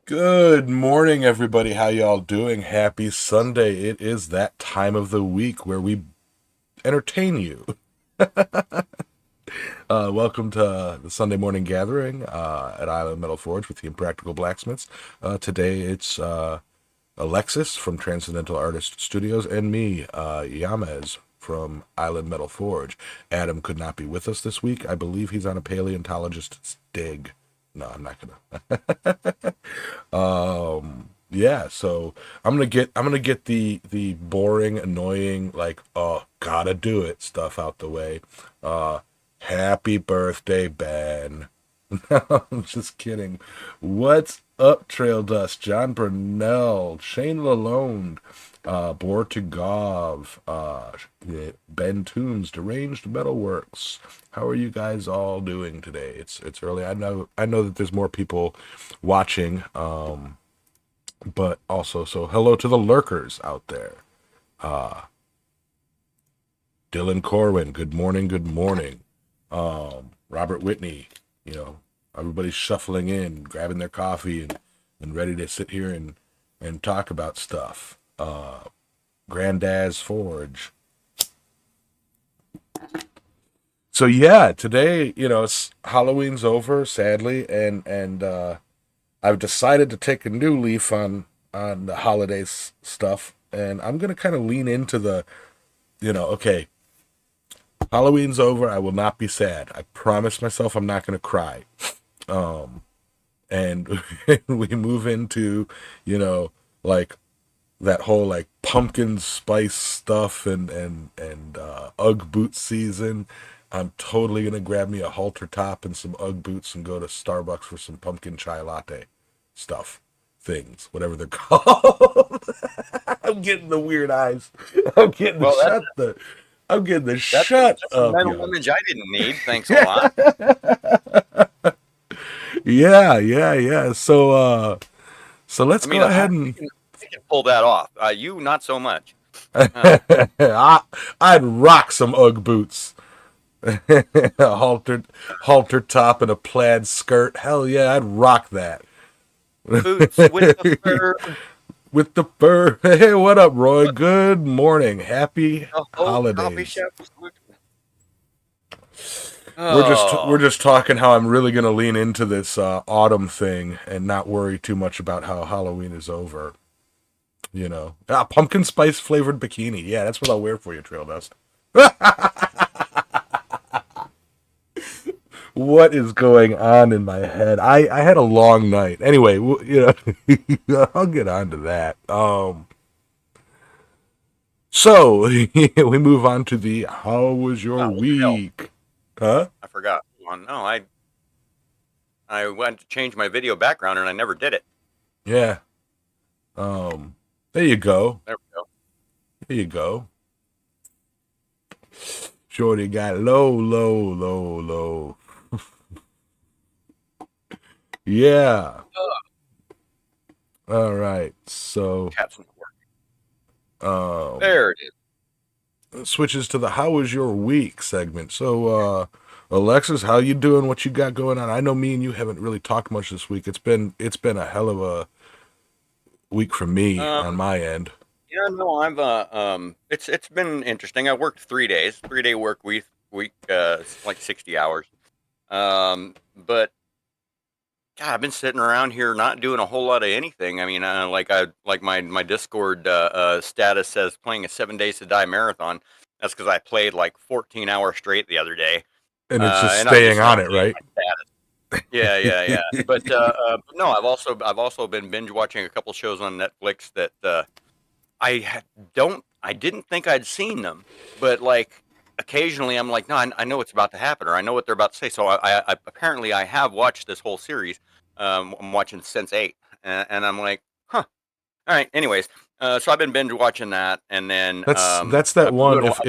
Good morning, everybody. How y'all doing? Happy Sunday. It is that time of the week where we entertain you. Welcome to the Sunday morning gathering at Island Metal Forge with the Impractical Blacksmiths. Today it's Alexis from Transcendental Artist Studios and me, Yamez from Island Metal Forge. Adam could not be with us this week. I believe he's on a paleontologist's dig. No, I'm not gonna. Yeah, so I'm gonna get the boring, annoying, like, oh, gotta do it stuff out the way. Uh Happy birthday, Ben. I'm just kidding. What's up, Trail Dust? John Burnell, Shane Lalonde, Bortugov, Ben Toombs, Deranged Metalworks. How are you guys all doing today? It's early. I know that there's more people watching, but also so hello to the lurkers out there. Dylan Corwin, good morning, good morning. Robert Whitney, you know, everybody's shuffling in, grabbing their coffee and ready to sit here and talk about stuff. Granddad's Forge. So yeah, today, it's Halloween's over, sadly, and I've decided to take a new leaf on the holidays stuff, and I'm gonna kind of lean into okay, Halloween's over. I will not be sad. I promise myself I'm not gonna cry. And we move into, like that whole like pumpkin spice stuff and UGG boot season. I'm totally gonna grab me a halter top and some UGG boots and go to Starbucks for some pumpkin chai latte stuff, things, whatever they're called. I'm getting the weird eyes. I'm getting the Well, shut the. I'm getting the that's shut that's a up, mental yo. image I didn't need. Thanks a lot. Yeah, yeah, yeah. So let's I go mean, ahead and I can pull that off. You not so much. Uh, I'd rock some UGG boots. A halter top and a plaid skirt. Hell yeah, I'd rock that. Boots with the fur, With the fur. Hey, what up, Roy? Good morning. Happy the whole coffee holidays. shop. We're Oh, just talking how I'm really gonna lean into this autumn thing and not worry too much about how Halloween is over. Pumpkin spice flavored bikini. Yeah, that's what I'll wear for you, Trail Dust. What is going on in my head? I had a long night. Anyway, I'll get on to that. So we move on to the how was your wow, what the hell? week? Huh? I forgot. Oh, no, I went to change my video background and I never did it. Yeah. Um. There you go. There we go. There you go. Shorty got low, low, low, low. Yeah. All right. So Cat's not working. um There it is. switches to the how was your week segment. So Alexis, how you doing? What you got going on? I know me and you haven't really talked much this week. It's been a hell of a week for me Um, on my end. yeah, no, it's been interesting. I worked 3 days, 3 day work week, like 60 hours. But God, I've been sitting around here not doing a whole lot of anything. I mean, like my Discord status says, playing a 7 days to die marathon. That's because I played like 14 hours straight the other day, And it's just and I'm staying just on not it, seeing right? my status. Yeah, yeah, yeah. But no, I've also been binge watching a couple shows on Netflix that I didn't think I'd seen them, but like occasionally I'm like, no, I know what's about to happen, or I know what they're about to say. So I apparently I have watched this whole series. I'm watching since eight, and I'm like, huh. All right. Anyways, so I've been binge watching that, and then That's that I've been one. doing a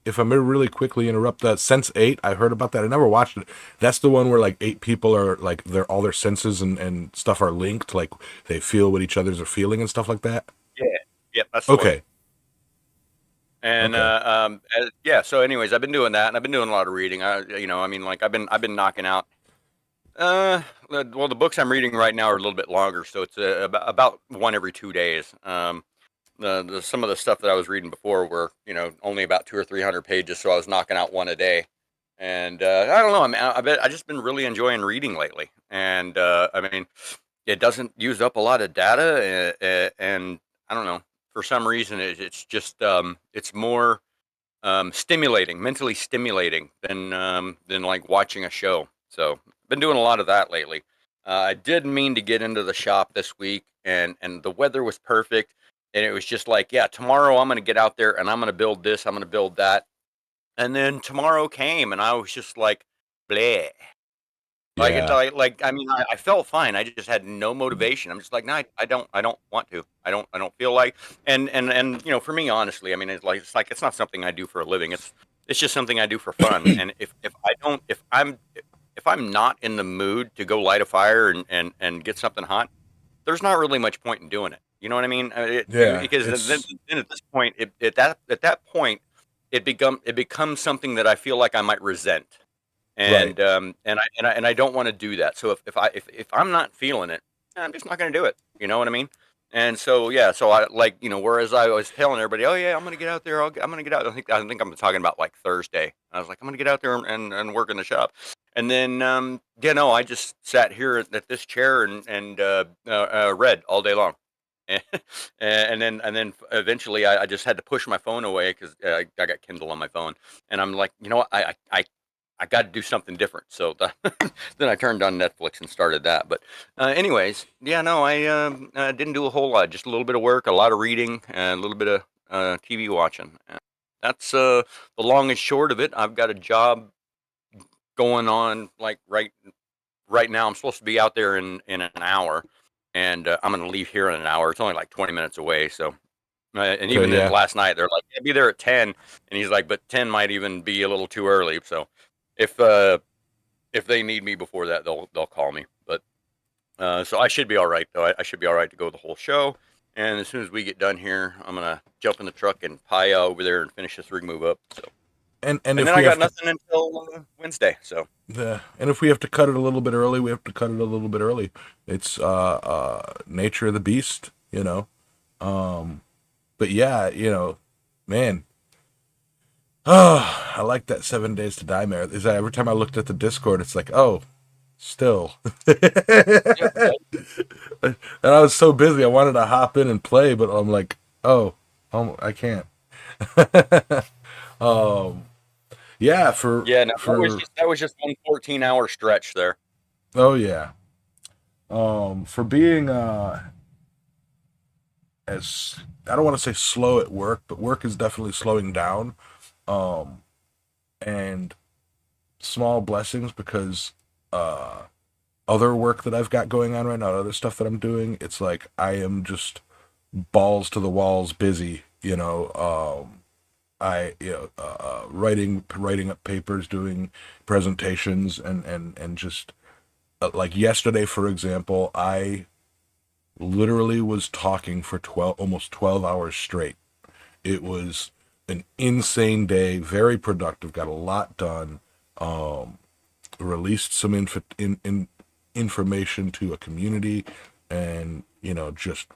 If I may really quickly interrupt that Sense 8, I heard about that. I never watched it. That's the one where like 8 people are like all their senses and stuff are linked, like they feel what each other's are feeling and stuff like that. yeah, yeah, that's the one. Okay. And Okay. yeah. So, anyways, I've been doing that, and I've been doing a lot of reading. I mean, like I've been knocking out. Uh, well, the books I'm reading right now are a little bit longer, so it's about one every 2 days. Some of the stuff that I was reading before were, only about 200 or 300 pages, so I was knocking out one a day. And I don't know. I just been really enjoying reading lately, and I mean, it doesn't use up a lot of data, and I don't know. For some reason, it's just it's more stimulating, mentally stimulating than like watching a show. So been doing a lot of that lately. I did mean to get into the shop this week, and the weather was perfect, and it was just like, yeah, tomorrow I'm gonna get out there and I'm gonna build this, I'm gonna build that, and then tomorrow came, and I was just like, bleh. Yeah. I mean, I felt fine. I just had no motivation. I'm just like, no, I don't want to. I don't feel like. And for me, honestly, I mean, it's not something I do for a living. It's just something I do for fun. And if I don't, if I'm not in the mood to go light a fire and get something hot, there's not really much point in doing it. You know what I mean? Yeah. Because then at this point, at that point, it becomes something that I feel like I might resent, Right. and I don't want to do that. So if I'm not feeling it, I'm just not going to do it. You know what I mean? And so yeah, so I like, whereas I was telling everybody, oh yeah, I'm going to get out there. I'm going to get out. I think I'm talking about like Thursday. I was like, I'm going to get out there and work in the shop. And then I just sat here at this chair and read all day long. And, and then eventually I just had to push my phone away because I got Kindle on my phone, and I'm like, you know what, I got to do something different. So then I turned on Netflix and started that. But anyways, yeah, no, I didn't do a whole lot. Just a little bit of work, a lot of reading, and a little bit of TV watching. That's the long and short of it. I've got a job going on like right now. I'm supposed to be out there in an hour, and I'm going to leave here in an hour. It's only like 20 minutes away. So and Okay. even then Yeah. last night they're like, yeah, be there at 10, and he's like, but 10 might even be a little too early. So if uh if they need me before that, they'll call me. But so I should be all right though. I should be all right to go the whole show. And as soon as we get done here, I'm gonna jump in the truck and pie over there and finish this rig move up. So, And and if then I we got have to nothing until Wednesday. So and if we have to cut it a little bit early, we have to cut it a little bit early. It's nature of the beast, you know. Um but yeah, man. Oh, I like that 7 days to die marathon. Is that every time I looked at the Discord, it's like, oh, still. yep, And I was so busy, I wanted to hop in and play, but I'm like, I can't. um, yeah, yeah, no, for that was just one 14-hour stretch there. oh yeah, for being as I don't want to say slow at work, but work is definitely slowing down. Um, and small blessings because uh other work that I've got going on right now, other stuff that I'm doing, it's like I am just balls to the walls busy, I writing up papers, doing presentations, and just like yesterday, for example, I literally was talking for 12 almost 12 hours straight. It was an insane day, very productive, got a lot done. Released some information to a community, and just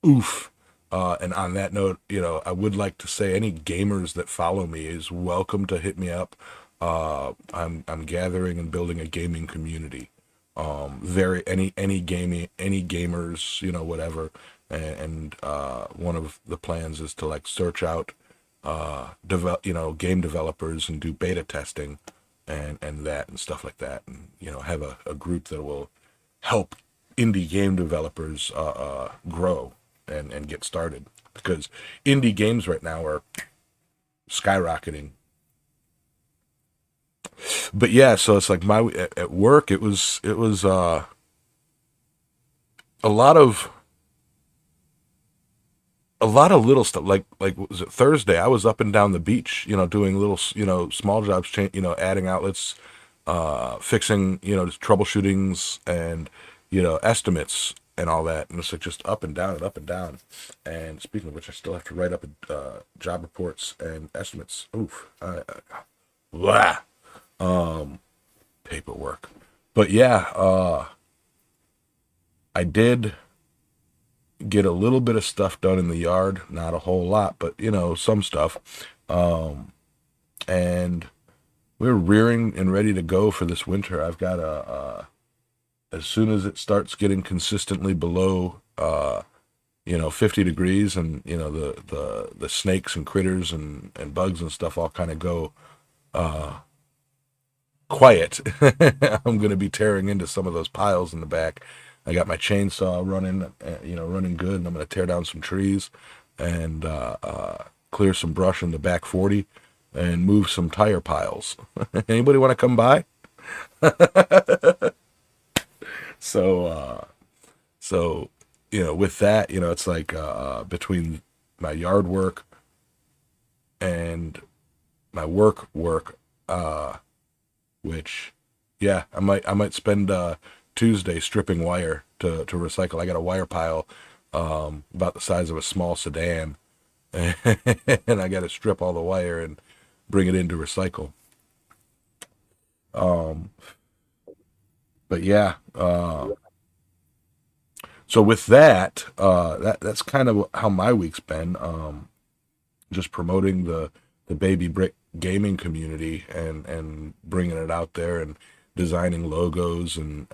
oof. And on that note, I would like to say any gamers that follow me is welcome to hit me up. I'm gathering and building a gaming community. Very any gamers, whatever. And one of the plans is to like search out game developers and do beta testing and that and stuff like that, and have a group that will help indie game developers grow and get started, because indie games right now are skyrocketing. But yeah, so it's like at work it was a lot of little stuff, like was it Thursday, I was up and down the beach, doing little small jobs, adding outlets, fixing, troubleshootings, and estimates and all that, and it's like just up and down and up and down. And speaking of which, I still have to write up job reports and estimates. Oof, blah, paperwork. But yeah, I did get a little bit of stuff done in the yard, not a whole lot, but some stuff. Um, and we're rearing and ready to go for this winter. I've got as soon as it starts getting consistently below 50 degrees, and the snakes and critters and bugs and stuff all kind of go quiet. I'm going to be tearing into some of those piles in the back. I got my chainsaw running good, and I'm going to tear down some trees and clear some brush in the back 40 and move some tire piles. Anybody want to come by? So, so with that, it's like between my yard work and my work, which, yeah, I might spend Tuesday stripping wire to recycle. I got a wire pile about the size of a small sedan, and I got to strip all the wire and bring it in to recycle. Um, but yeah, so with that, that's kind of how my week's been. Just promoting the baby brick gaming community and bringing it out there and designing logos and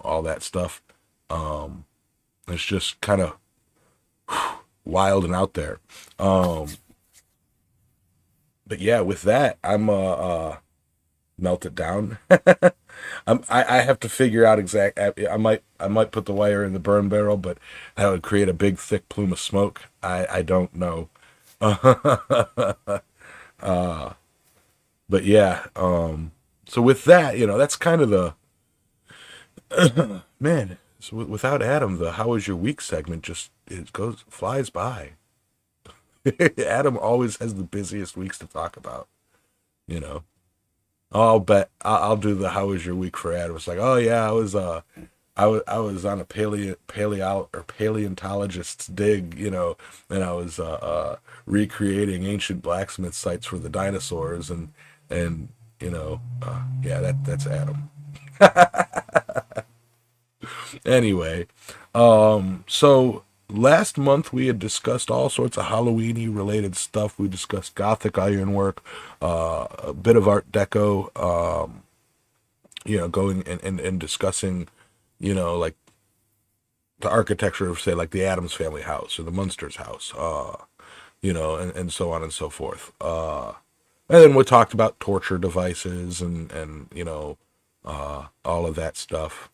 all that stuff. Um, it's just kind of wild and out there. Um, but yeah, with that, I'm melt it down. I have to figure out exact. I might put the wire in the burn barrel, but that would create a big thick plume of smoke. I don't know. uh, but yeah. So with that, that's kind of the man. So without Adam, the "How was your week" segment just it goes flies by. Adam always has the busiest weeks to talk about. You know. I'll bet I'll do the "How was your week" for Adam. It's like, oh yeah, I was on a paleontologist's dig, and I was recreating ancient blacksmith sites for the dinosaurs, and yeah, that's Adam. Anyway, so last month we had discussed all sorts of Halloweeny related stuff. We discussed Gothic ironwork, a bit of Art Deco, going and discussing, like the architecture of, say, like the Adams family house or the Munsters house, and so on and so forth. And then we talked about torture devices and all of that stuff.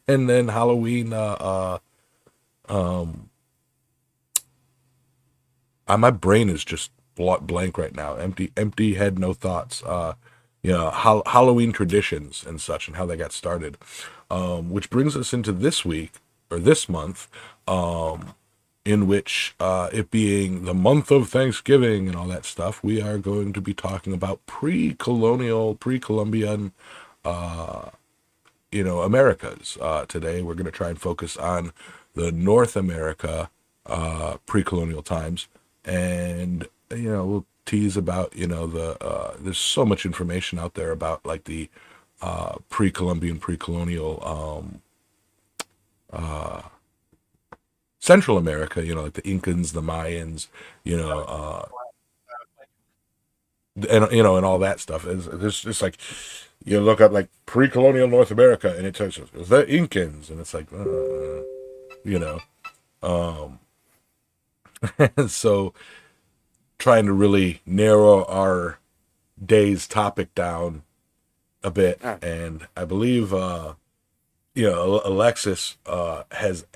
And then Halloween, um, my brain is just blank right now. Empty head, no thoughts. Halloween traditions and such, and how they got started. Which brings us into this week or this month, in which, it being the month of Thanksgiving and all that stuff, we are going to be talking about pre-colonial, pre-Columbian, Americas. Today, we're going to try and focus on the North America, pre-colonial times, and we'll tease about there's so much information out there about like the pre-Columbian, pre-colonial, uh, Central America, like the Incans, the Mayans, you know, and all that stuff. There's just like you look up like pre-colonial North America, and it tells you the Incans, and it's like, you know, um, and so trying to really narrow our day's topic down a bit, and I believe Alexis has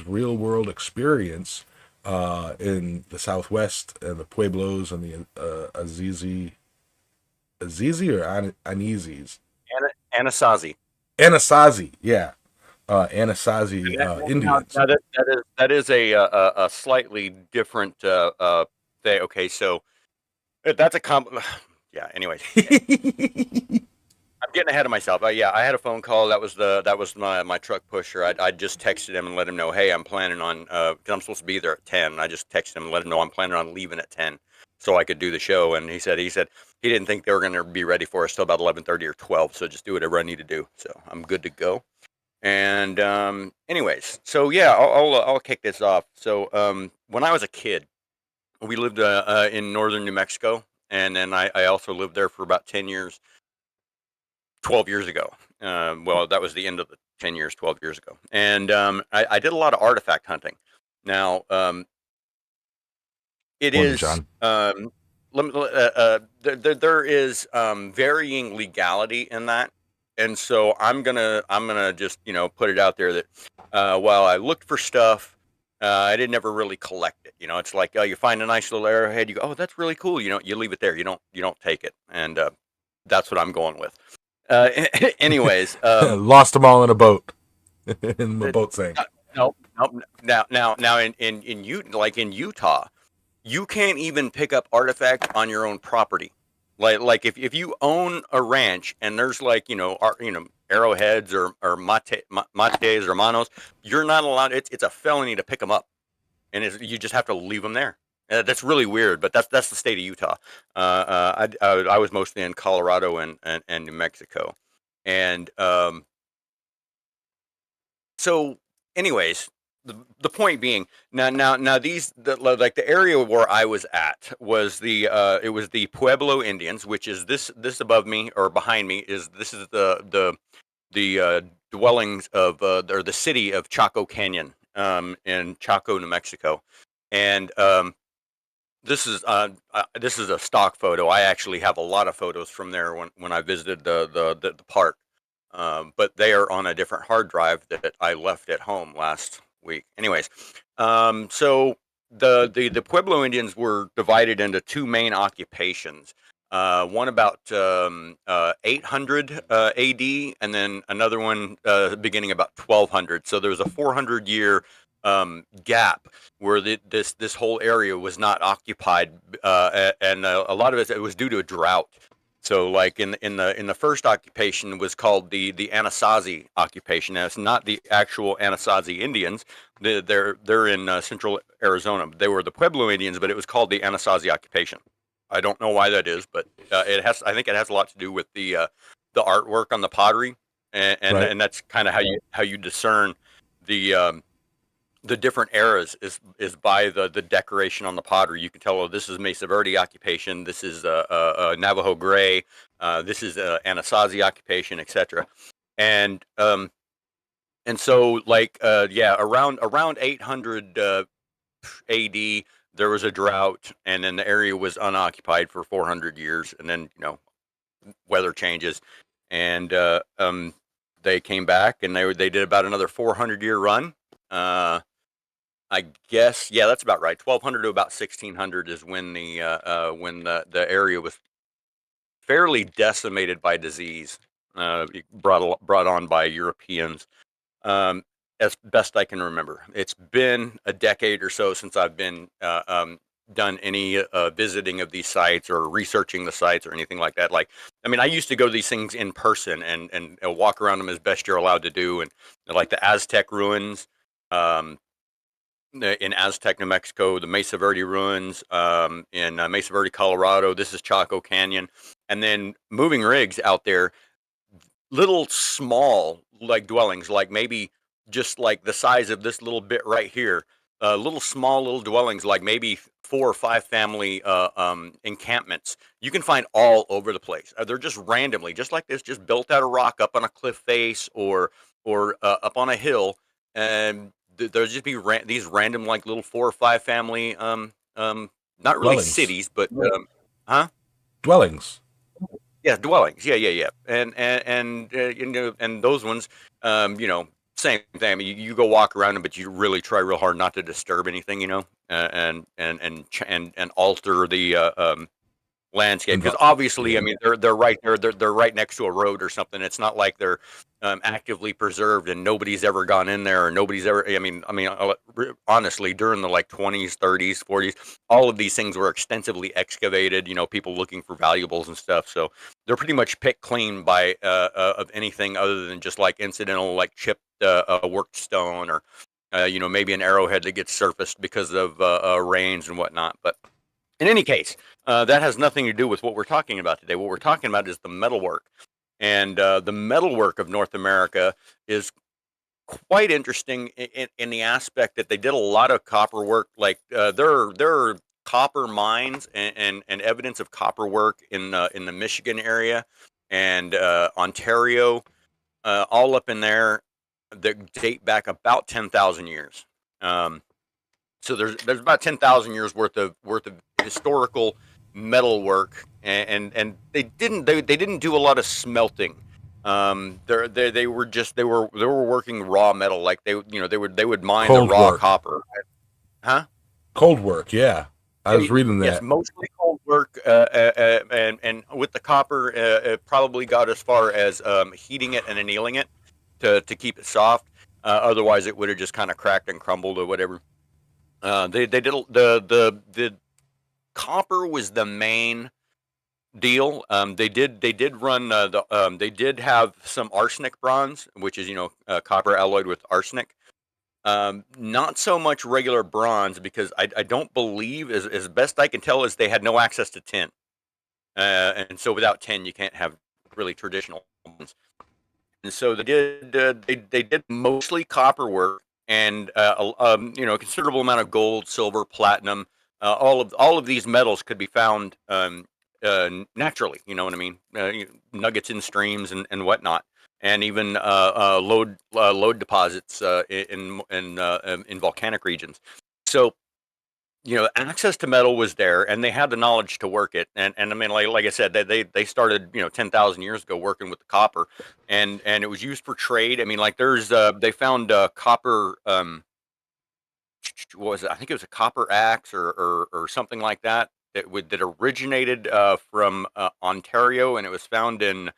real world experience in the Southwest and the Pueblos and the Azizi or Anizis, Anasazi. Anasazi, yeah, Anasazi Now, Indians. that is a slightly different thing. Okay, so that's a yeah. Anyways, I'm getting ahead of myself. Yeah, I had a phone call. That was my truck pusher. I just texted him and let him know, hey, I'm planning on because I'm supposed to be there at 10. I just texted him and let him know I'm planning on leaving at 10, so I could do the show. And he said he didn't think they were going to be ready for us till about 11:30 or 12. So just do whatever I need to do. So I'm good to go. And anyways, so yeah, I'll kick this off. So when I was a kid, we lived in northern New Mexico, and then I also lived there for about 10 years, 12 years ago. Well, that was the end of the 10 years, 12 years ago. And I did a lot of artifact hunting. Now, it Morning, is John. there is varying legality in that, and so I'm gonna just put it out there that while I looked for stuff, I didn't ever really collect it. It's like, oh, you find a nice little arrowhead, you go, oh, that's really cool. You leave it there. You don't take it, and that's what I'm going with. Uh, anyways, Lost them all in a boat, in the uh, boat sank. no, no, now in Utah, you can't even pick up artifact on your own property. Like if you own a ranch and there's like arrowheads or mates or manos, you're not allowed. It's a felony to pick them up, and you just have to leave them there. That's really weird, but that's the state of Utah. I was mostly in Colorado and New Mexico, and so anyways, the point being, now like the area where I was at was it was the Pueblo Indians, which is this above me or behind me this is the dwellings of or the city of Chaco Canyon in Chaco, New Mexico. And this is a stock photo. I actually have a lot of photos from there when I visited the park, but they are on a different hard drive that I left at home last week. Anyways, so the Pueblo Indians were divided into two main occupations. One about 800 AD, and then another one beginning about 1200. So there was a 400-year gap where this whole area was not occupied, and a lot of it was due to a drought. So, like in the first occupation was called the Anasazi occupation. Now, it's not the actual Anasazi Indians. They're in central Arizona. They were the Pueblo Indians, but it was called the Anasazi occupation. I don't know why that is, but it has. I think it has a lot to do with the artwork on the pottery, Right. and that's kind of how you discern the the different eras is by the decoration on the pottery. You can tell, oh, this is Mesa Verde occupation, this is Navajo Gray, this is Anasazi occupation, etc. And so like yeah, around 800 AD, there was a drought, and then the area was unoccupied for 400 years, and then weather changes, and they came back, and they did about another 400-year run. I guess, yeah, that's about right. 1200 to about 1600 is when the area was fairly decimated by disease, brought on by Europeans. Um, as best I can remember, it's been a decade or so since I've been done any visiting of these sites or researching the sites or anything like that. Like, I mean, I used to go to these things in person and walk around them as best you're allowed to do, and like the Aztec ruins. Um, in Aztec, New Mexico, the Mesa Verde ruins, in Mesa Verde, Colorado. This is Chaco Canyon, and then moving rigs out there, little small like dwellings, like maybe just like the size of this little bit right here. Little small little dwellings, like maybe 4 or 5 family encampments. You can find all over the place. They're just randomly, just like this, just built out of rock up on a cliff face or up on a hill, and there'll just be these random like little 4 or 5 family not really Dwellings. cities, but huh? Dwellings. Yeah, dwellings. Yeah. And and those ones, same thing. I mean, you go walk around them, but you really try real hard not to disturb anything, and alter the landscape, because obviously, I Yeah. mean, they're right there. They're right next to a road or something. It's not like they're actively preserved and nobody's ever gone in there, or nobody's ever. Honestly, during the like 20s, 30s, 40s, all of these things were extensively excavated. People looking for valuables and stuff. So they're pretty much picked clean by of anything other than just like incidental, like chipped worked stone, or maybe an arrowhead that gets surfaced because of rains and whatnot. But In any case, that has nothing to do with what we're talking about today. What we're talking about is the metalwork, and the metalwork of North America is quite interesting in the aspect that they did a lot of copper work. Like there are copper mines and evidence of copper work in the Michigan area and Ontario, all up in there that date back about 10,000 years. Um, so there's about 10,000 years worth of historical metal work, and they didn't do a lot of smelting. They were just they were working raw metal, like they would mine the Cold raw work. copper, huh? Cold work, yeah. I was reading Yes, that. mostly cold work, and with the copper, it probably got as far as heating it and annealing it to keep it soft. Otherwise, it would have just kind of cracked and crumbled or whatever. They did the copper was the main deal. They did run they did have some arsenic bronze, which is copper alloyed with arsenic. Not so much regular bronze because I don't believe, as best I can tell, is they had no access to tin, and so without tin you can't have really traditional bronze. And so they did mostly copper work and a considerable amount of gold, silver, platinum. All of these metals could be found naturally. You know what I mean? Nuggets in streams and whatnot, and even lode deposits in volcanic regions. So access to metal was there, and they had the knowledge to work it. And I mean, like I said, they started 10,000 years ago working with the copper, and it was used for trade. I mean, like there's they found copper. What was it? I think it was a copper axe or something like that that originated from Ontario, and it was found in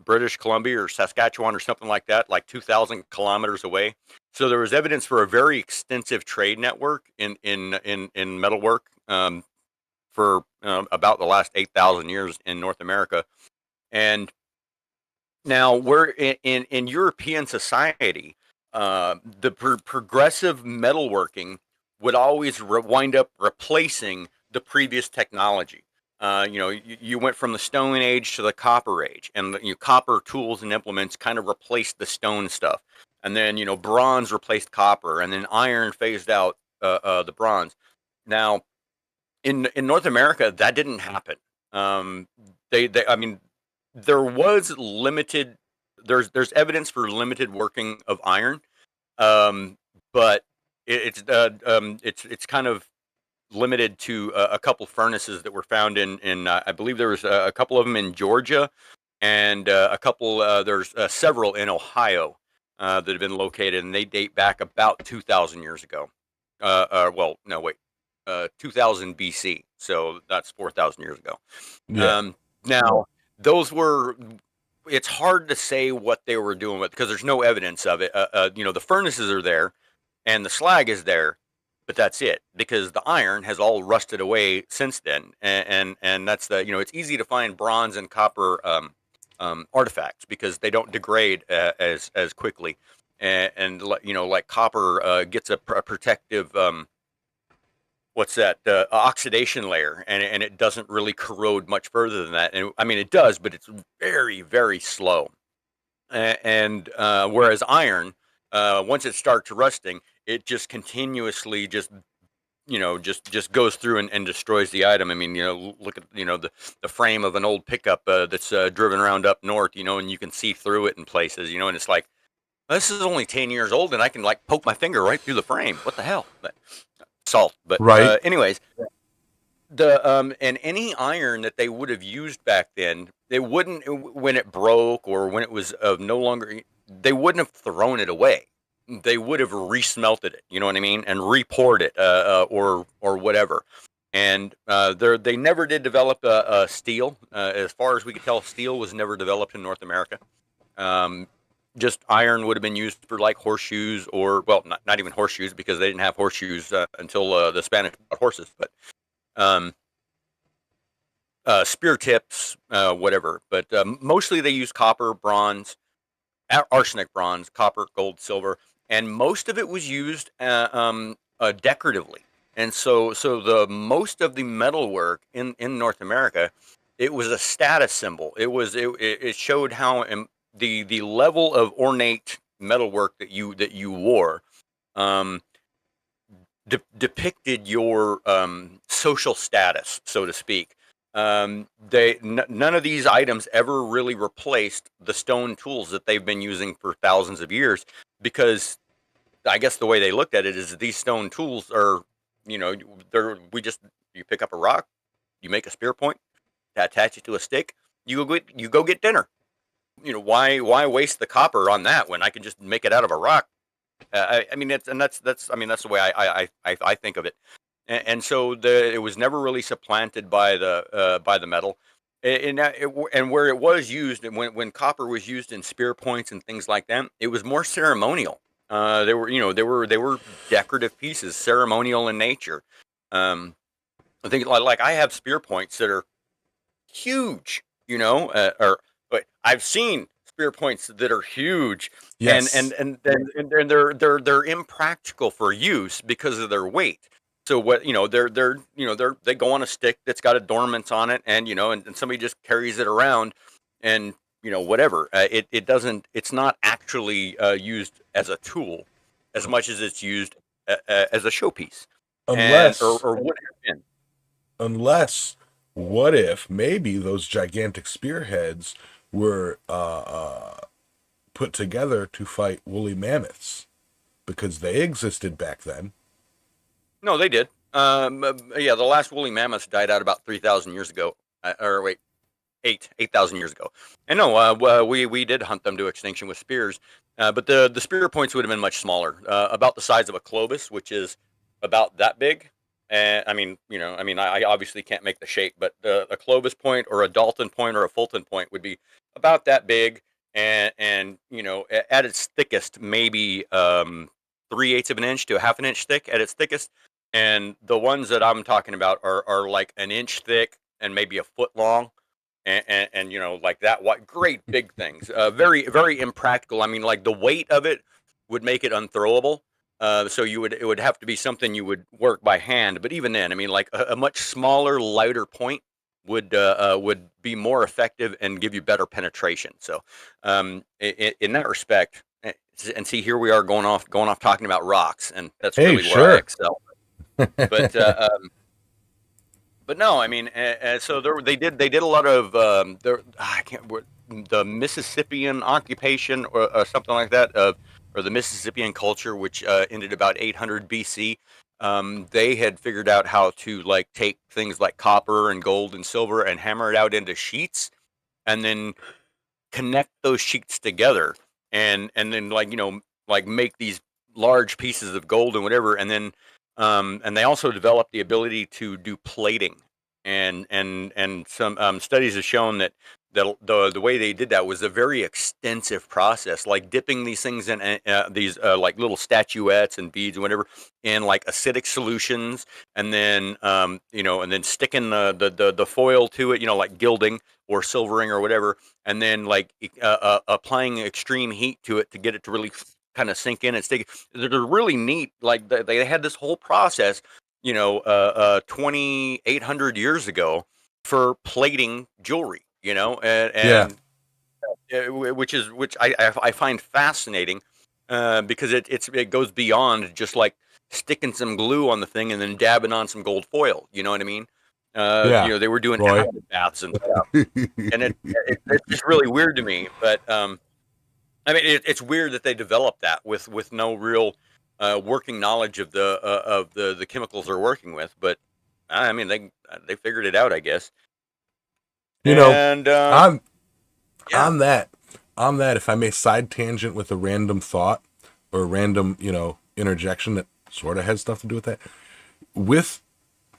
British Columbia or Saskatchewan or something like that, like 2,000 kilometers away. So there was evidence for a very extensive trade network in metalwork for about the last 8,000 years in North America. And now we're in European society. The progressive metalworking would always wind up replacing the previous technology. You went from the Stone Age to the Copper Age, and copper tools and implements kind of replaced the stone stuff. And then bronze replaced copper, and then iron phased out the bronze. Now, in North America, that didn't happen. Um, I mean, there was limited. There's evidence for limited working of iron, um, but it's kind of limited to a couple furnaces that were found in I believe there was a couple of them in Georgia, and a couple there's several in Ohio that have been located, and they date back about 2,000 years ago. Well, no, wait, 2000 BC, so that's 4,000 years ago. Yeah. Um, now those were. It's hard to say what they were doing with because there's no evidence of it. The furnaces are there, and the slag is there, but that's it because the iron has all rusted away since then, and that's it's easy to find bronze and copper artifacts because they don't degrade as quickly, and like copper gets a protective what's that oxidation layer, and it doesn't really corrode much further than that. And I mean it does, but it's very very slow. And whereas iron, once it starts rusting, it just continuously just goes through and destroys the item. I mean, look at the frame of an old pickup that's driven around up north, and you can see through it in places, and it's like this is only 10 years old, and I can like poke my finger right through the frame. What the hell? But, salt. But Right. anyways, and any iron that they would have used back then, they wouldn't when it broke or when it was no longer. They wouldn't have thrown it away. They would have resmelted it. You know what I mean, and repoured it, or whatever. And they never did develop a steel. As far as we could tell, steel was never developed in North America. Um, just iron would have been used for like horseshoes, or well, not even horseshoes because they didn't have horseshoes until the Spanish brought horses, but. Um, Spear tips, whatever. But mostly they use copper, bronze, arsenic bronze, copper, gold, silver, and most of it was used decoratively. And so the most of the metalwork in North America, it was a status symbol. It showed how the level of ornate metalwork that you wore um, depicted your social status, so to speak. None of these items ever really replaced the stone tools that they've been using for thousands of years, because I guess the way they looked at it is these stone tools are, you know, you pick up a rock, you make a spear point, attach it to a stick, you go get dinner. Why waste the copper on that when I can just make it out of a rock? I mean, that's the way I think of it. And so it was never really supplanted by the metal. And where it was used, and when copper was used in spear points and things like that, it was more ceremonial. They were decorative pieces, ceremonial in nature. Um, I think like I have spear points that are huge, or but I've seen spear points that are huge, and and Yes. and and they're impractical for use because of their weight. So what they go on a stick that's got adornments on it, and somebody just carries it around, and whatever. It's not actually used as a tool as much as it's used as a showpiece, and or Unless, or would have been. unless, what if maybe those gigantic spearheads were put together to fight woolly mammoths because they existed back then. No, they did. Yeah, the last woolly mammoths died out about 3,000 years ago. Or wait, 8,000 years ago. And no, we did hunt them to extinction with spears, but the spear points would have been much smaller, about the size of a clovis, which is about that big. And I obviously can't make the shape, but a clovis point or a Dalton point or a Fulton point would be about that big, and at its thickest, maybe 3/8 of an inch to a half an inch thick at its thickest. And the ones that I'm talking about are like an inch thick and maybe a foot long, and like that. What great big things, very very impractical. I mean, like the weight of it would make it unthrowable. So it would have to be something you would work by hand. But even then, I mean, like a much smaller, lighter point would be more effective and give you better penetration. So in that respect, and see, here we are going off talking about rocks, and that's Hey, really where I sure. excel. But no, I mean, so they did a lot of I can't the Mississippian occupation, or something like that, or the Mississippian culture, which ended about 800 BC. They had figured out how to like take things like copper and gold and silver and hammer it out into sheets, and then connect those sheets together, and then like make these large pieces of gold and whatever, and they also developed the ability to do plating, and some studies have shown that the way they did that was a very extensive process, like dipping these things in these like little statuettes and beads and whatever in like acidic solutions, and then sticking the foil to it, like gilding or silvering or whatever, and then like applying extreme heat to it to get it to really kind of sink in and stick. They're really neat. Like they had this whole process, 2,800 years ago for plating jewelry, Yeah. which I find fascinating, because it goes beyond just like sticking some glue on the thing and then dabbing on some gold foil. You know what I mean? Yeah. They were doing Roy. acid baths and stuff, and it's just really weird to me. But I mean, it's weird that they developed that with no real working knowledge of the chemicals they're working with. But I mean, they figured it out, I guess. You know, And on yeah, on that, if I may side tangent with a random thought or a random, interjection that sort of has stuff to do with that. With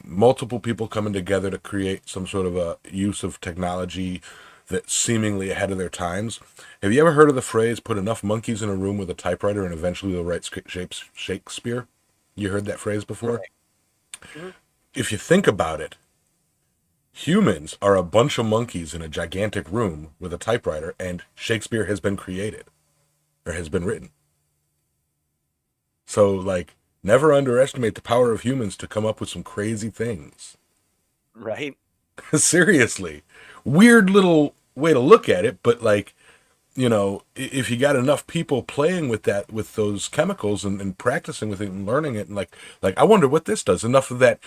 multiple people coming together to create some sort of a use of technology that's seemingly ahead of their times. Have you ever heard of the phrase "put enough monkeys in a room with a typewriter and eventually they'll write Shakespeare"? You heard that phrase before? right. Mhm. If you think about it, humans are a bunch of monkeys in a gigantic room with a typewriter, and Shakespeare has been created or has been written. So, like, Never underestimate the power of humans to come up with some crazy things. Right. Seriously. Weird little way to look at it, but like, if you got enough people playing with that, with those chemicals and practicing with it and learning it, and like I wonder what this does. Enough of that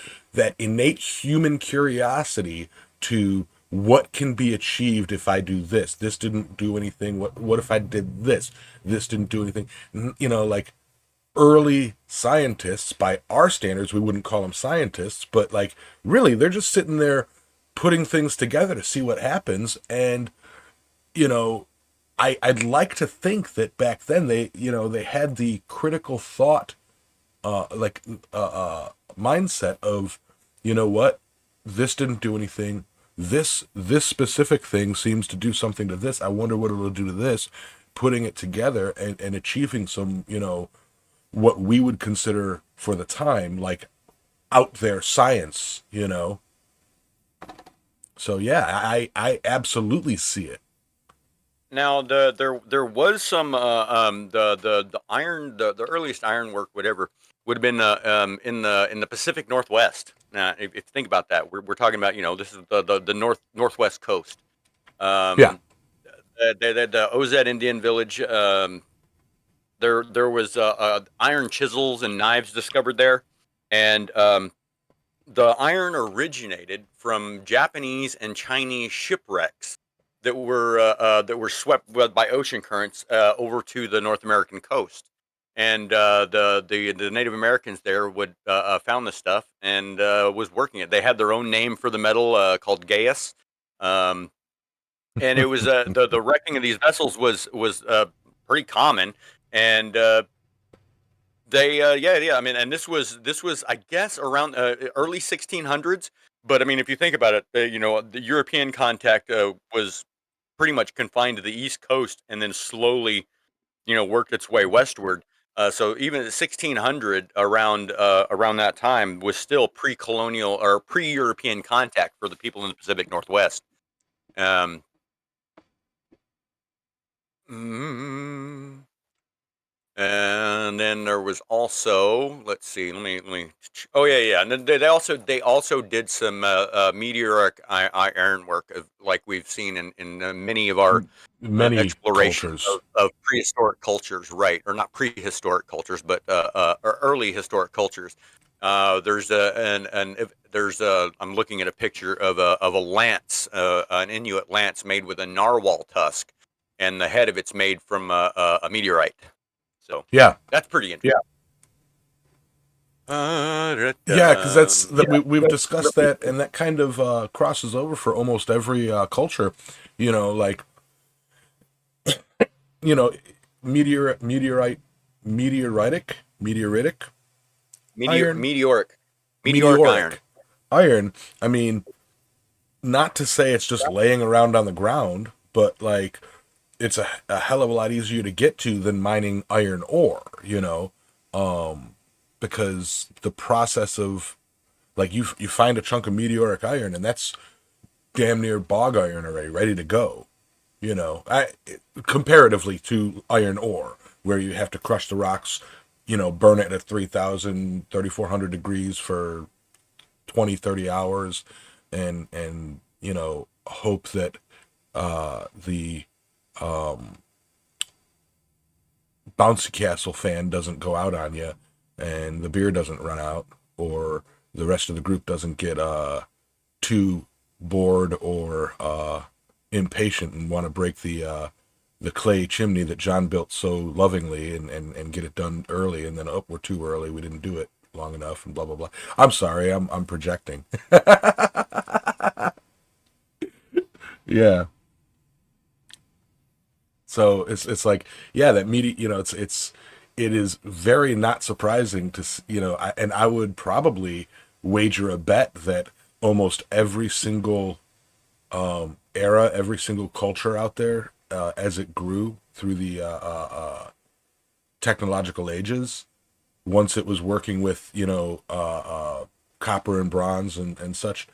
innate human curiosity to what can be achieved if I do this. This didn't do anything. What if I did this? This didn't do anything. Like early scientists, by our standards, we wouldn't call them scientists, but like really, they're just sitting there putting things together to see what happens. And you know, I'd like to think that back then they had the critical thought, mindset of, you know what, this didn't do anything. This specific thing seems to do something to this. I wonder what it'll do to this. Putting it together and achieving some, what we would consider for the time like out there science. So yeah, I absolutely see it. Now, there was some the iron the earliest iron work, whatever, would have been in the Pacific Northwest. Now, if you think about that, we're talking about, this is the northwest coast. Yeah. Um, the OZ Indian village. There was iron chisels and knives discovered there, and the iron originated from Japanese and Chinese shipwrecks that were swept by ocean currents over to the North American coast. And the Native Americans there would found the stuff and was working it. They had their own name for the metal called Gaius, um, and it was the wrecking of these vessels was pretty common. And they yeah, I mean, and this was I guess around early 1600s. But I mean, if you think about it, the European contact was pretty much confined to the East Coast, and then slowly, worked its way westward. So even at 1600, around that time, was still pre-colonial or pre-European contact for the people in the Pacific Northwest. Um, mm, and then there was also, let's see, let me. Oh yeah, yeah. And then they also did some meteoric iron work, like we've seen in many of our Many exploration cultures. of prehistoric cultures, right? Or not prehistoric cultures, but or early historic cultures. There's a an if there's a I'm looking at a picture of a lance, an Inuit lance made with a narwhal tusk, and the head of it's made from a meteorite. So Yeah. that's pretty Yeah. interesting. Yeah, because that's that Yeah. we've discussed that, and that kind of crosses over for almost every culture. Like you know, meteoritic iron, Meteoric iron. meteoric iron. I mean, not to say it's just laying around on the ground, but like it's a hell of a lot easier to get to than mining iron ore. Because the process of like you find a chunk of meteoric iron and that's damn near bog iron already, ready to go. Comparatively to iron ore, where you have to crush the rocks, burn it at 3,000, 3,400 degrees for 20, 30 hours, and hope that the bouncy castle fan doesn't go out on you, and the beer doesn't run out, or the rest of the group doesn't get too bored or impatient and want to break the clay chimney that John built so lovingly and get it done early, and then, oh, we're too early, we didn't do it long enough, and blah blah blah. I'm sorry, I'm projecting. Yeah. So it's like, yeah, that media, it is very not surprising to and I would probably wager a bet that almost every single era, every single culture out there, as it grew through the technological ages, once it was working with copper and bronze and such,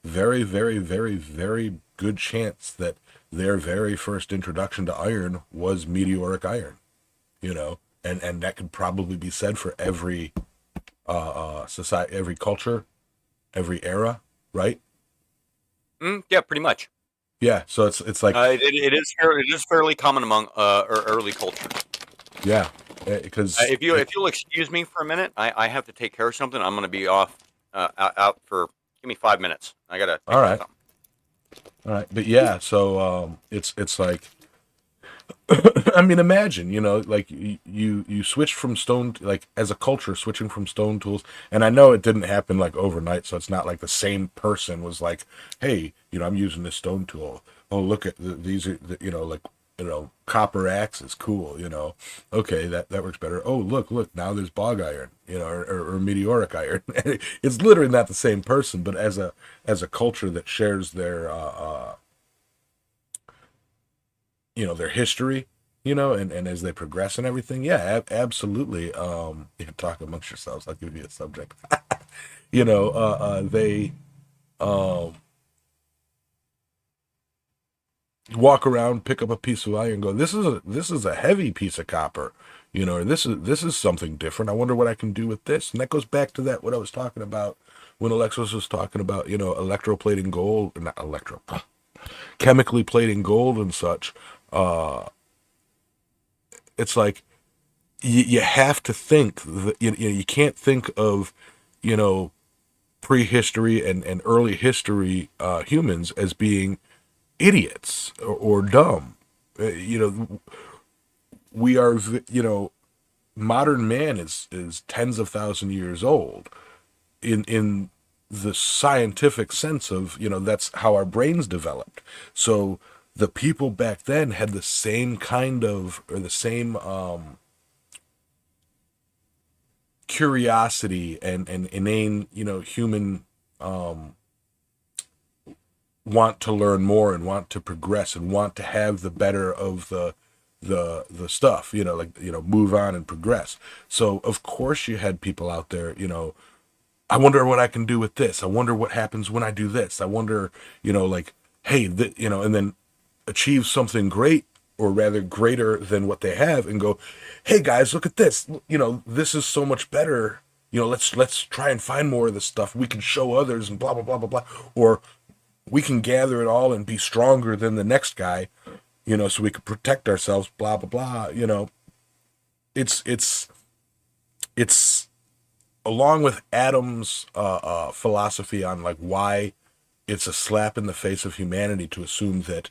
very very very very good chance that their very first introduction to iron was meteoric iron, you know, and that could probably be said for every society, every culture, every era, right? Yeah, pretty much. Yeah, so it's like It is fairly common among early cultures. yeah, because If you'll excuse me for a minute, I have to take care of something. I'm going to be off out for give me 5 minutes. I got to all take care of right, something. all right, but yeah, so it's like I mean, imagine, like you switch from stone, like as a culture, switching from stone tools. And I know it didn't happen like overnight, so it's not like the same person was like, "Hey, I'm using this stone tool. Oh, look at these are, like copper axe is cool. Okay, that works better. Oh, look, now there's bog iron, or meteoric iron. It's literally not the same person, but as a culture that shares their history, and as they progress and everything. Yeah, absolutely. You can talk amongst yourselves. I'll give you a subject. They um, walk around, pick up a piece of iron, and go, this is a heavy piece of copper, or this is something different. I wonder what I can do with this. And that goes back to that what I was talking about when Alexis was talking about, electroplating gold, not electro, chemically plating gold and such. It's like you have to think that you can't think of you know prehistory and early history humans as being idiots or dumb. We are modern man is tens of thousand years old in the scientific sense of that's how our brains developed. So the people back then had the same kind of or the same curiosity and inane, human want to learn more and want to progress and want to have the better of the stuff, like move on and progress. So of course you had people out there, I wonder what I can do with this. I wonder what happens when I do this. I wonder, like, hey, and then achieve something great or rather greater than what they have and go, hey guys, look at this. This is so much better. Let's try and find more of this stuff. We can show others and blah blah blah blah blah. Or we can gather it all and be stronger than the next guy, so we can protect ourselves, blah blah blah. It's along with Adam's philosophy on like why it's a slap in the face of humanity to assume that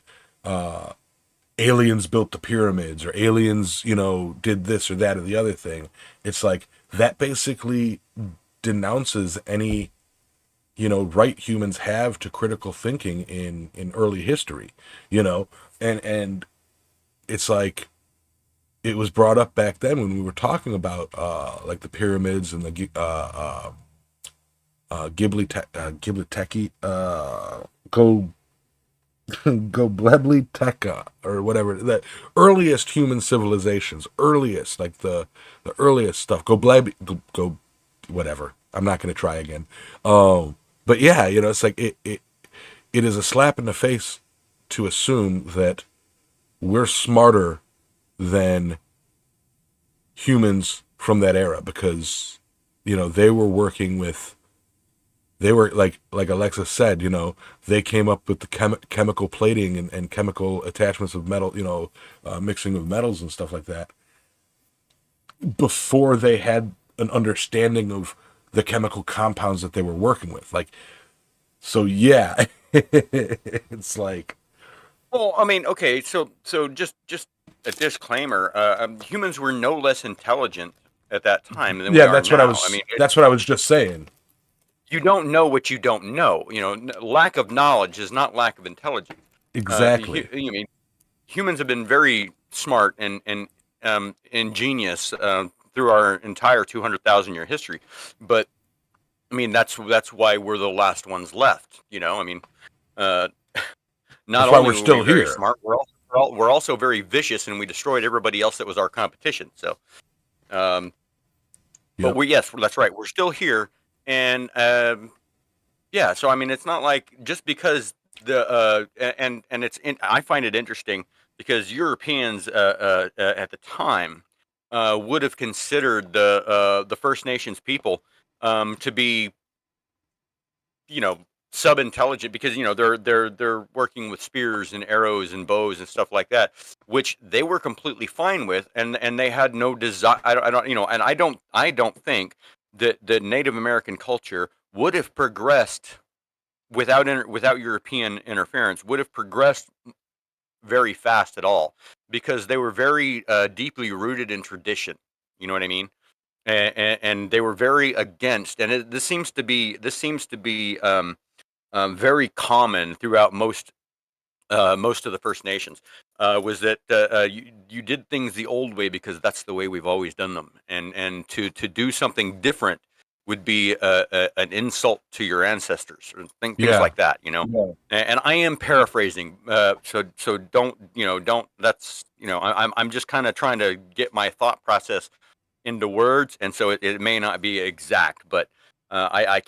aliens built the pyramids or aliens, did this or that or the other thing. It's like that basically denounces any, right humans have to critical thinking in early history, and it's like it was brought up back then when we were talking about like the pyramids and the Gibliteki go Goblebly Tekka or whatever, the earliest human civilizations, earliest like the earliest stuff. Go whatever. I'm not going to try again. But yeah, it's like it is a slap in the face to assume that we're smarter than humans from that era because they were working with they were like Alexa said, they came up with the chemical plating and chemical attachments of metal, mixing of metals and stuff like that before they had an understanding of the chemical compounds that they were working with. Like, so yeah, it's like, Well, I mean, okay, so just a disclaimer: humans were no less intelligent at that time than we yeah, are now. I mean, that's what I was just saying. you don't know what you don't know. Lack of knowledge is not lack of intelligence. Exactly. I mean, humans have been very smart and ingenious through our entire 200,000 year history, but I mean that's why we're the last ones left. I mean, uh, not That's why we're only were we still very here. smart, we're also very vicious, and we destroyed everybody else that was our competition. So, um, but Yep. yes, that's right. We're still here, and yeah. So I mean, it's not like just because and I find it interesting because Europeans at the time would have considered the First Nations people to be, you know, sub-intelligent, because they're working with spears and arrows and bows and stuff like that, which they were completely fine with, and they had no desire. I don't, and I don't think that the Native American culture would have progressed without European interference, would have progressed very fast at all, because they were very deeply rooted in tradition. You know what I mean? And they were very against, and this seems to be very common throughout most of the First Nations, was that you did things the old way because that's the way we've always done them, and to do something different would be an insult to your ancestors, or things Yeah. like that. Yeah. And I am paraphrasing, so don't. That's I'm just kind of trying to get my thought process into words, and so it may not be exact, but I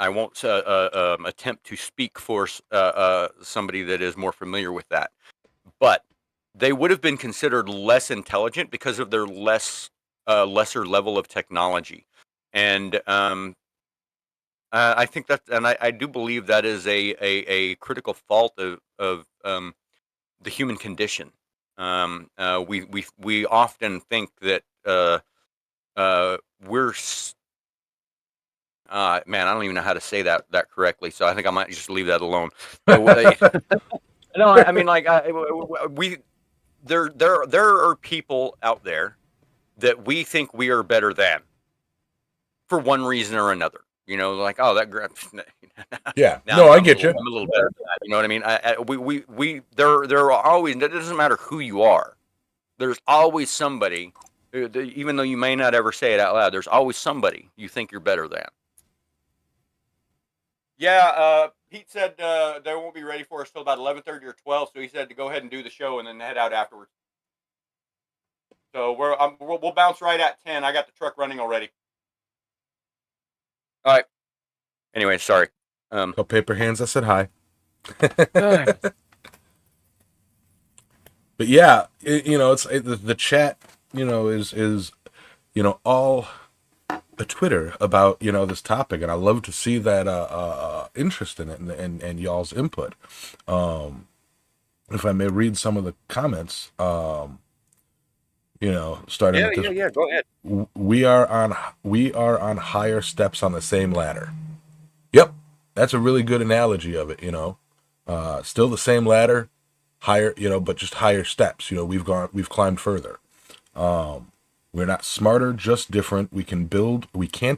won't attempt to speak for somebody that is more familiar with that. But they would have been considered less intelligent because of their lesser level of technology, and I think that, and I do believe that is a critical fault of the human condition. We often think that we're man, I don't even know how to say that correctly, so I think I might just leave that alone. No, I mean, like, we there are people out there that we think we are better than for one reason or another. Like, oh, that Yeah. now No, I'm, I I'm a get little you. I'm a little better than that. You know what I mean? There are always. It doesn't matter who you are. There's always somebody, even though you may not ever say it out loud. There's always somebody you think you're better than. Yeah, Pete said they won't be ready for us till about 11:30 or 12, so he said to go ahead and do the show and then head out afterwards. So we'll bounce right at 10. I got the truck running already. All right. Anyway, sorry. Tell paper hands I said hi. But yeah, the chat, is all a Twitter about this topic, and I love to see that interest in it, and y'all's input. If I may read some of the comments, starting Yeah, with this, yeah, yeah. Go ahead. we are on higher steps on the same ladder. Yep, that's a really good analogy of it. Still the same ladder, higher, but just higher steps. We've climbed further. We're not smarter, just different. We can't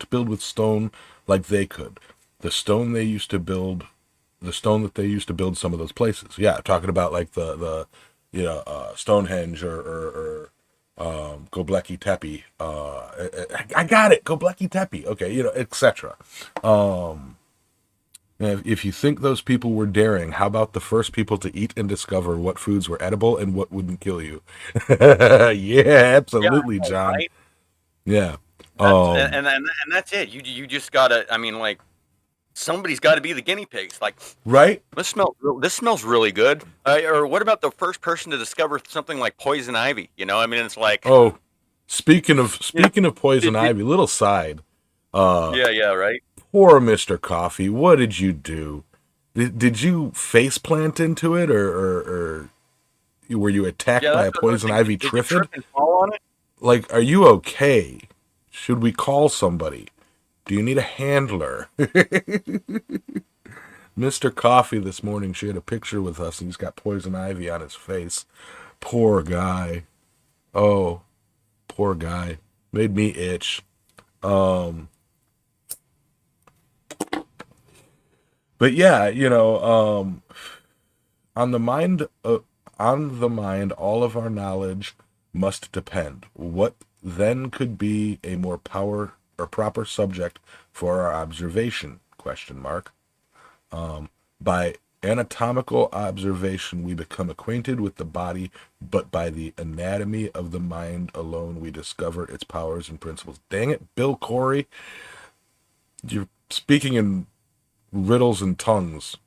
build with stone like they could. The stone they used to build, the stone that they used to build some of those places. Yeah, talking about like the Stonehenge or Göbekli Tepe. I got it, Göbekli Tepe. Okay, etc. If you think those people were daring, how about the first people to eat and discover what foods were edible and what wouldn't kill you? Yeah, Yeah, absolutely, I know, John. right? Yeah. That's and that's it. You just gotta. I mean, like, somebody's got to be the guinea pigs. Like, Right? this smells really good. Or what about the first person to discover something like poison ivy? I mean, it's like, Oh, speaking of you know, speaking of poison did ivy, little side. Uh yeah, yeah, right. Poor Mr. Coffee. What did you do? Did you face plant into it, or were you attacked Yeah, by that's a what I was poison thinking. ivy Did you triffid? trip and fall on it? Like, are you okay? Should we call somebody? Do you need a handler? Mr. Coffee this morning shared a picture with us, and he's got poison ivy on his face. Poor guy. Oh, poor guy. Made me itch. Um, but yeah, on the mind, all of our knowledge must depend. What then could be a more power or proper subject for our observation? Question mark. By anatomical observation, we become acquainted with the body, but by the anatomy of the mind alone, we discover its powers and principles. Dang it, Bill Corey, you're speaking in riddles and tongues.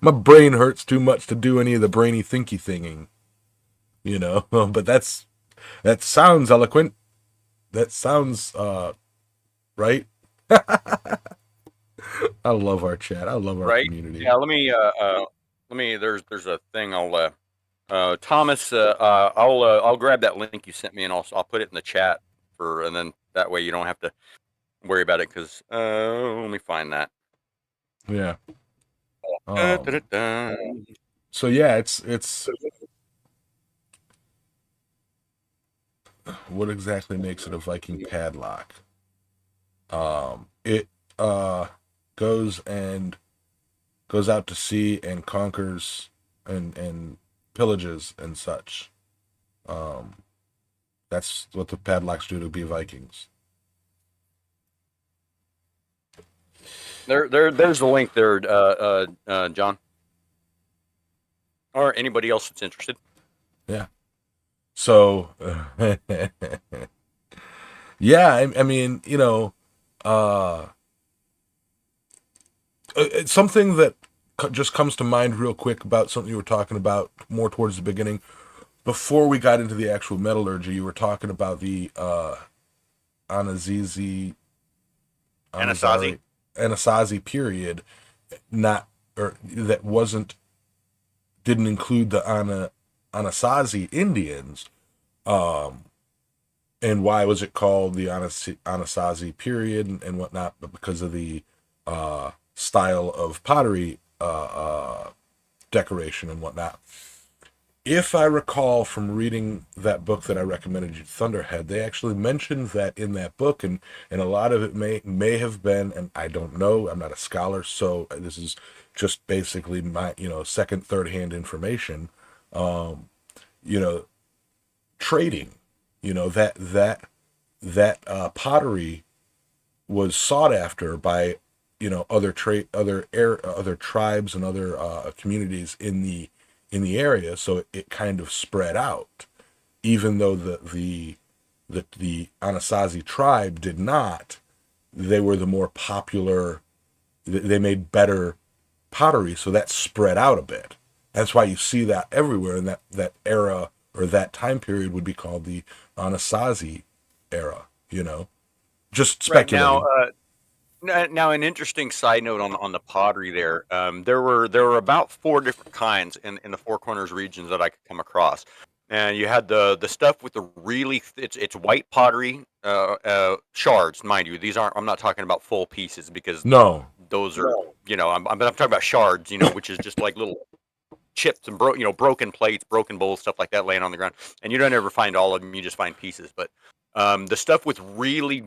My brain hurts too much to do any of the brainy thinky thinging. you know. But that sounds eloquent. That sounds right. I love our chat. I love our Right? community. Yeah. Let me. There's a thing. Thomas. I'll grab that link you sent me and I'll put it in the chat and then that way you don't have to worry about it because let me find that. Yeah. Da, da, da, da. So yeah, it's what exactly makes it a Viking padlock? It uh goes and goes out to sea and conquers and pillages and such. Um, that's what the padlocks do to be Vikings. There's the link there, John, or anybody else that's interested. Yeah. So, yeah, I mean, uh, it's something that just comes to mind real quick about something you were talking about more towards the beginning. Before we got into the actual metallurgy, you were talking about the Anazizi, Anasazi. Anazari, Anasazi period, not or that wasn't didn't include the Anasazi Indians. Um, and why was it called the Anasazi period and whatnot? But because of the style of pottery decoration and whatnot. If I recall from reading that book that I recommended you, Thunderhead, they actually mentioned that in that book, and a lot of it may have been, and I don't know, I'm not a scholar, so this is just basically my second, third hand information. Um, you know, trading, that pottery was sought after by other tribes and other communities in the area, so it kind of spread out. Even though the Anasazi tribe did not, they were the more popular. They made better pottery, so that spread out a bit. That's why you see that everywhere, and that era or that time period would be called the Anasazi era. Just Right now, speculating. now an interesting side note on the pottery there. There were about four different kinds in the Four Corners regions that I could come across, and you had the stuff with the really it's white pottery shards, mind you. These aren't. I'm not talking about full pieces because No, those are I'm talking about shards, which is just like little chips and broken plates, broken bowls, stuff like that laying on the ground. And you don't ever find all of them; you just find pieces. But the stuff with really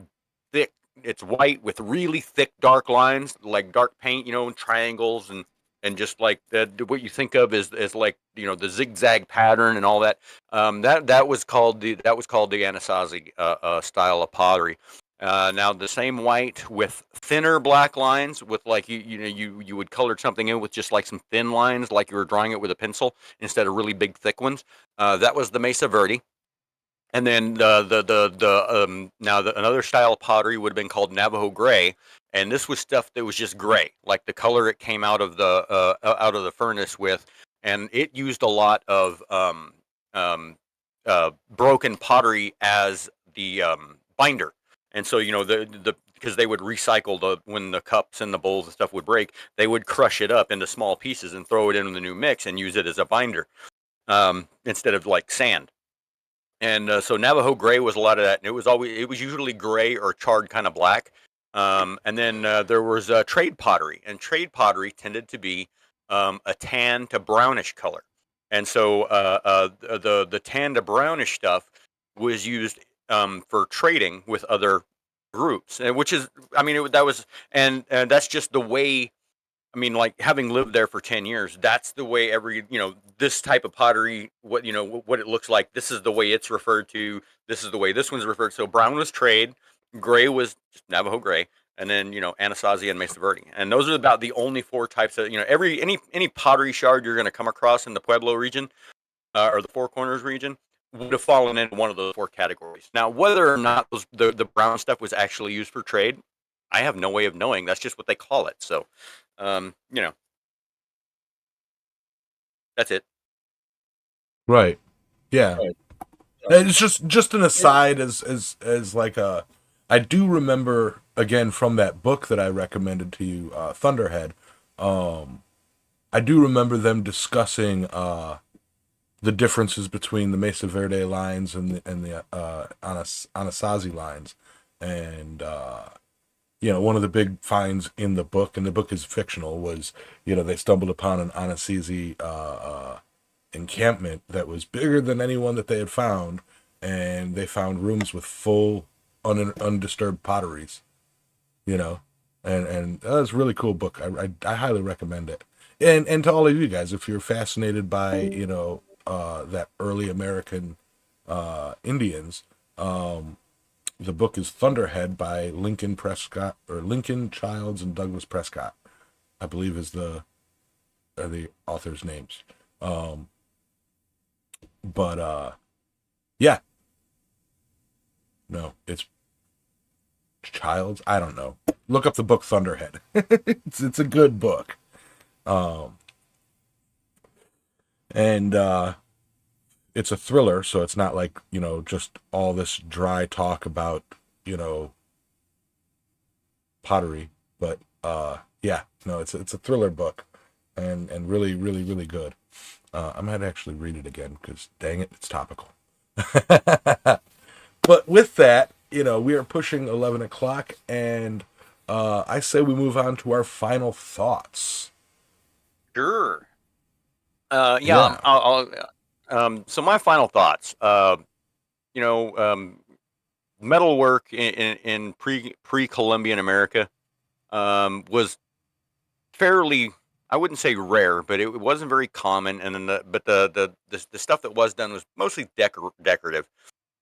thick, it's white with really thick dark lines, like dark paint, and triangles and just like what you think of as like the zigzag pattern and all that. That was called the Anasazi style of pottery. Now the same white with thinner black lines with like you would color something in with just like some thin lines like you were drawing it with a pencil instead of really big thick ones. That was the Mesa Verde. And then another style of pottery would have been called Navajo Gray, and this was stuff that was just gray, like the color it came out of the furnace with, and it used a lot of broken pottery as the binder, and so the because they would recycle when the cups and the bowls and stuff would break, they would crush it up into small pieces and throw it in the new mix and use it as a binder instead of like sand. And so Navajo gray was a lot of that, and it was usually gray or charred kind of black. And then there was trade pottery, and trade pottery tended to be a tan to brownish color. And so the tan to brownish stuff was used for trading with other groups, and which is, I mean, that was, and that's just the way. I mean, like having lived there for 10 years, that's the way this type of pottery, what it looks like. This is the way it's referred to. This is the way this one's referred. So brown was trade, gray was just Navajo gray, and then, Anasazi and Mesa Verde. And those are about the only four types of, any pottery shard you're going to come across in the Pueblo region or the Four Corners region would have fallen into one of those four categories. Now, whether or not the brown stuff was actually used for trade, I have no way of knowing. That's just what they call it. So, um, you know, that's it. right. Yeah. Right. It's just an aside as like a I do remember again from that book that I recommended to you, Thunderhead. I do remember them discussing the differences between the Mesa Verde lines and the Anasazi lines, and one of the big finds in the book, and the book is fictional, was they stumbled upon an Anasazi encampment that was bigger than anyone that they had found, and they found rooms with full undisturbed potteries. You know, and that's a really cool book. I highly recommend it. And to all of you guys, if you're fascinated by that early American Indians, the book is Thunderhead by Lincoln Prescott, or Lincoln Childs and Douglas Prescott, I believe is the are the authors' names. But yeah, no, it's Childs. I don't know. Look up the book Thunderhead. It's a good book. Um, and it's a thriller, so it's not like just all this dry talk about you know pottery. But yeah, no, it's a thriller book, and really really really good. I might actually read it again because dang it, it's topical. But with that, we are pushing 11 o'clock, and I say we move on to our final thoughts. Sure. Yeah. Yeah. So my final thoughts. You know, metalwork in pre Columbian America was fairly, I wouldn't say rare, but it wasn't very common. And then the stuff that was done was mostly decorative.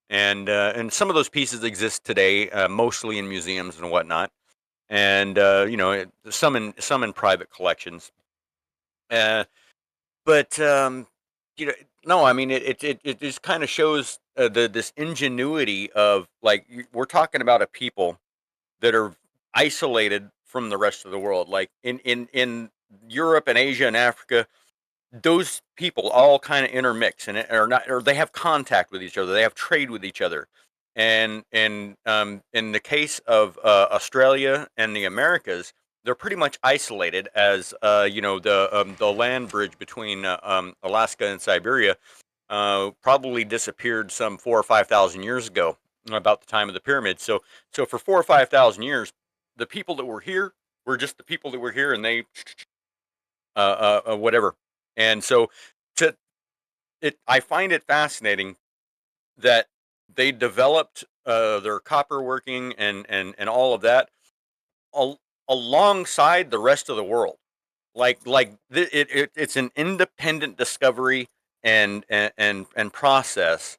And some of those pieces exist today, mostly in museums and whatnot, and some in private collections. Uh, but no, I mean it just kind of shows this ingenuity of, like, we're talking about a people that are isolated from the rest of the world, like in Europe and Asia and Africa. Those people all kind of intermix and are not, or they have contact with each other, they have trade with each other. And in the case of Australia and the Americas, they're pretty much isolated, as the land bridge between Alaska and Siberia probably disappeared some 4 or 5 thousand years ago, about the time of the pyramids. So for 4 or 5 thousand years, the people that were here were just the people that were here, and they whatever. And so, to I find it fascinating that they developed their copper working and all of that alongside the rest of the world. It's an independent discovery and process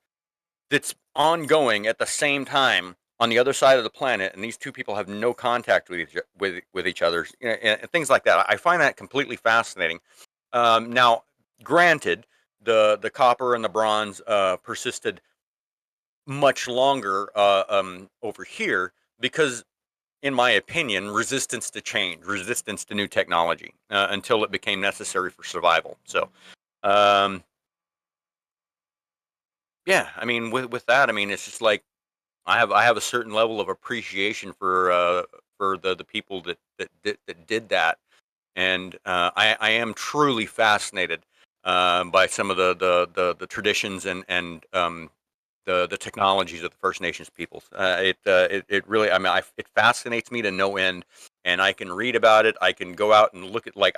that's ongoing at the same time on the other side of the planet, and these two people have no contact with each other, and things like that. I find that completely fascinating. Now, granted, the copper and the bronze persisted much longer over here because, in my opinion, resistance to change, resistance to new technology, until it became necessary for survival. So, um, yeah, I mean, with that, I mean, it's just like I have a certain level of appreciation for the people that did that, and I am truly fascinated by some of the traditions and the technologies of the First Nations peoples. It really, I mean, it fascinates me to no end, and I can read about it. I can go out and look at, like,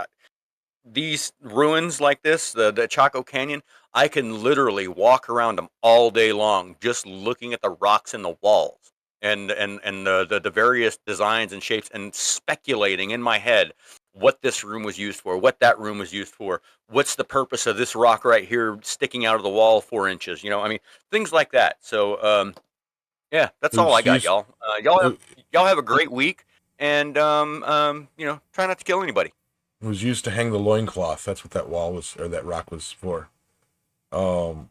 these ruins like this, the Chaco Canyon. I can literally walk around them all day long, just looking at the rocks in the walls and the various designs and shapes, and speculating in my head what this room was used for, what that room was used for, what's the purpose of this rock right here sticking out of the wall 4 inches. I mean, things like that. So yeah, that's It all I was got, used. y'all. Y'all have It, y'all have a great week, and try not to kill anybody. it was used to hang the loincloth. That's what that wall was, or that rock was for. Um,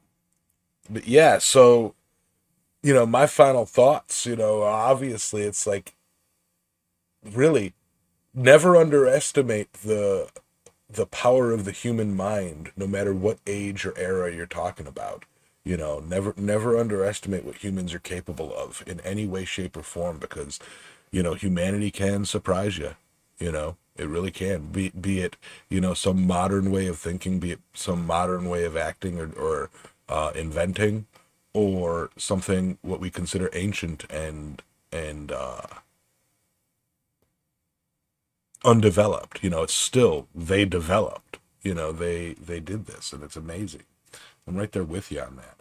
but yeah, so my final thoughts. Obviously, it's like, really, never underestimate the power of the human mind, no matter what age or era you're talking about. Never underestimate what humans are capable of in any way, shape, or form, because humanity can surprise you. It really can. Be it some modern way of thinking, be it some modern way of acting, or inventing, or something what we consider ancient and undeveloped. It's still, they developed. They did this, and it's amazing. I'm right there with you on that.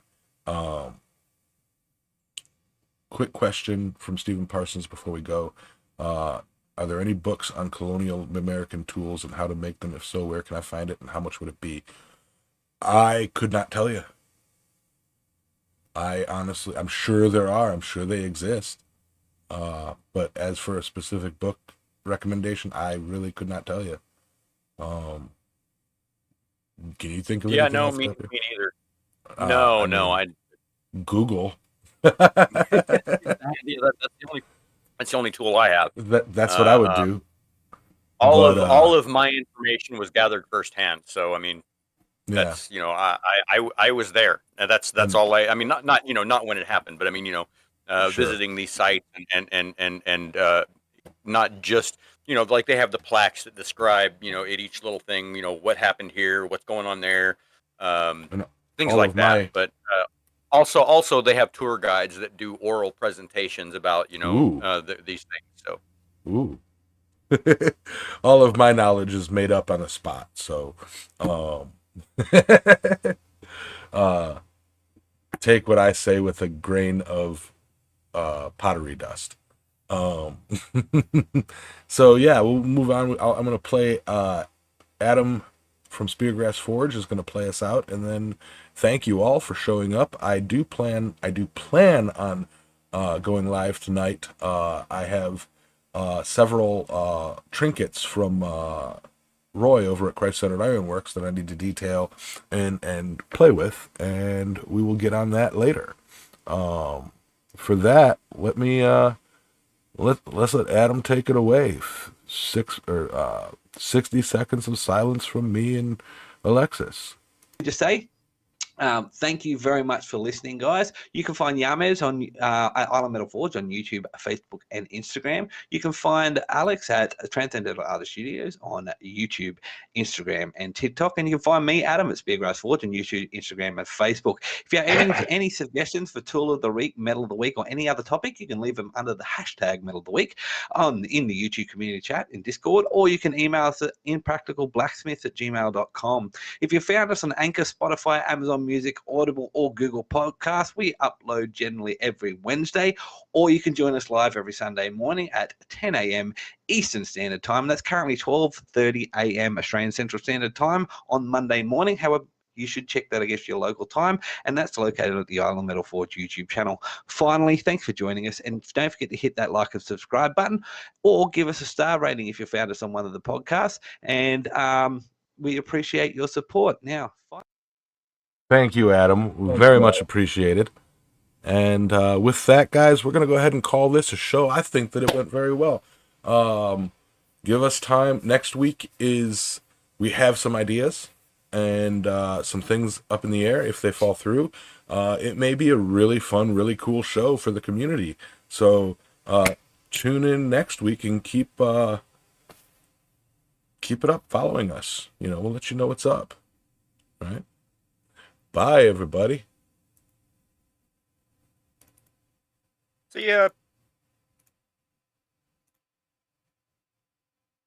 Quick question from Stephen Parsons before we go. Are there any books on colonial American tools and how to make them? If so, where can I find it, and how much would it be? I could not tell you. I honestly, I'm sure there are. I'm sure they exist. But as for a specific book recommendation, I really could not tell you. Can you think of Yeah, anything no, else? me neither. I No, mean, I. Google. Yeah, that's the only tool I have. That's what I would Uh, do. all But of all of my information was gathered firsthand. So I mean, yeah, that's I was there. And that's and all I mean, not when it happened, but I mean, sure. visiting these sites and not just like they have the plaques that describe at each little thing what happened here, what's going on there, um, And things all like of that. my But also they have tour guides that do oral presentations about ooh, these things. So ooh. All of my knowledge is made up on the spot. So um uh take what I say with a grain of pottery dust. Um so yeah, we'll move on. I'm gonna play Adam from Speargrass Forge is gonna play us out, and then thank you all for showing up. I do plan on going live tonight. I have several trinkets from Roy over at Christ Centered Ironworks that I need to detail and play with, and we will get on that later. For that, let's let Adam take it away. 60 seconds of silence from me and Alexis. Just say thank you very much for listening, guys. You can find Yames on at Island Metal Forge on YouTube, Facebook, and Instagram. You can find Alex at Transcendental Artist Studios on YouTube, Instagram, and TikTok. And you can find me, Adam, at Speargrass Forge on YouTube, Instagram, and Facebook. If you have any suggestions for Tool of the Week, Metal of the Week, or any other topic, you can leave them under the hashtag Metal of the Week in the YouTube community chat in Discord, or you can email us at impracticalblacksmiths@gmail.com. If you found us on Anchor, Spotify, Amazon Music, Audible, or Google Podcasts, we upload generally every Wednesday, or you can join us live every Sunday morning at 10 a.m. Eastern Standard Time. That's currently 12:30 a.m. Australian Central Standard Time on Monday morning. However, you should check that against your local time, and that's located at the Island Metal Forge YouTube channel. Finally, thanks for joining us, and don't forget to hit that like and subscribe button, or give us a star rating if you found us on one of the podcasts, and we appreciate your support. Now, Thank you, Adam. Very much appreciated. And with that, guys, we're going to go ahead and call this a show. I think that it went very well. Give us time. Next week we have some ideas and some things up in the air. If they fall through, it may be a really fun, really cool show for the community. So tune in next week and keep it up following us. We'll let you know what's up. All right. Bye, everybody. see ya.